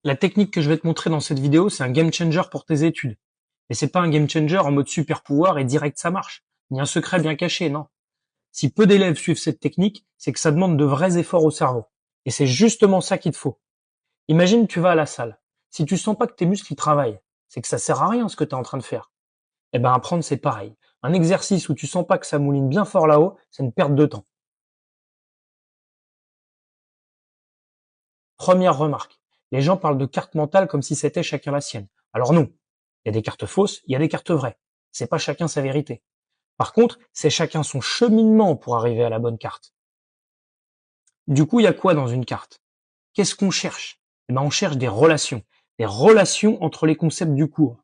La technique que je vais te montrer dans cette vidéo, c'est un game changer pour tes études. Et c'est pas un game changer en mode super pouvoir et direct ça marche. Ni un secret bien caché, non. Si peu d'élèves suivent cette technique, c'est que ça demande de vrais efforts au cerveau. Et c'est justement ça qu'il te faut. Imagine tu vas à la salle. Si tu sens pas que tes muscles y travaillent, c'est que ça sert à rien ce que tu es en train de faire. Eh ben apprendre c'est pareil. Un exercice où tu sens pas que ça mouline bien fort là-haut, c'est une perte de temps. Première remarque. Les gens parlent de carte mentale comme si c'était chacun la sienne. Alors non. Il y a des cartes fausses, il y a des cartes vraies. C'est pas chacun sa vérité. Par contre, c'est chacun son cheminement pour arriver à la bonne carte. Du coup, il y a quoi dans une carte? Qu'est-ce qu'on cherche? Eh ben, on cherche des relations entre les concepts du cours.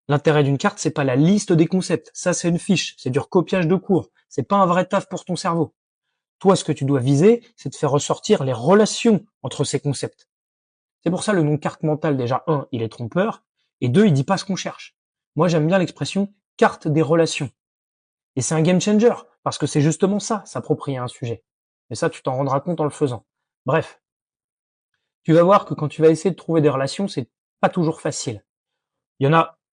L'intérêt d'une carte, c'est pas la liste des concepts. Ça, c'est une fiche, c'est du recopiage de cours. C'est pas un vrai taf pour ton cerveau. Toi, ce que tu dois viser, c'est de faire ressortir les relations entre ces concepts. C'est pour ça le nom carte mentale, déjà, un, il est trompeur, et deux, il dit pas ce qu'on cherche. Moi, j'aime bien l'expression carte des relations. Et c'est un game changer, parce que c'est justement ça, s'approprier un sujet. Et ça, tu t'en rendras compte en le faisant. Bref, tu vas voir que quand tu vas essayer de trouver des relations, c'est pas toujours facile.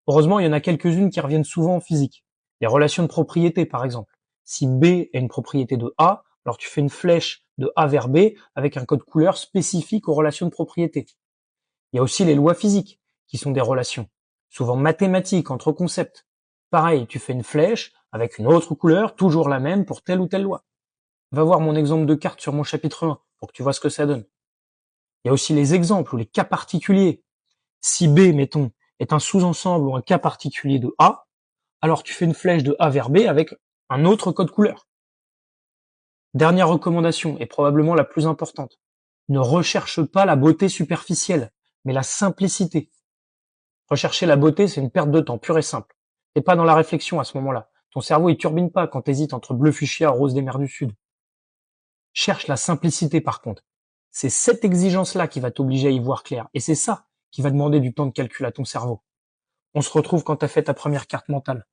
Heureusement, il y en a quelques-unes qui reviennent souvent en physique. Les relations de propriété, par exemple. Si B est une propriété de A, alors tu fais une flèche de A vers B avec un code couleur spécifique aux relations de propriété. Il y a aussi les lois physiques, qui sont des relations, souvent mathématiques entre concepts. Pareil, tu fais une flèche avec une autre couleur, toujours la même pour telle ou telle loi. Va voir mon exemple de carte sur mon chapitre 1 pour que tu vois ce que ça donne. Il y a aussi les exemples ou les cas particuliers. Si B, mettons, est un sous-ensemble ou un cas particulier de A, alors tu fais une flèche de A vers B avec un autre code couleur. Dernière recommandation, et probablement la plus importante. Ne recherche pas la beauté superficielle, mais la simplicité. Rechercher la beauté, c'est une perte de temps, pure et simple. T'es pas dans la réflexion à ce moment-là. Ton cerveau, il turbine pas quand t'hésites entre bleu fuchsia et rose des mers du Sud. Cherche la simplicité, par contre. C'est cette exigence-là qui va t'obliger à y voir clair. Et c'est ça qui va demander du temps de calcul à ton cerveau. On se retrouve quand t'as fait ta première carte mentale.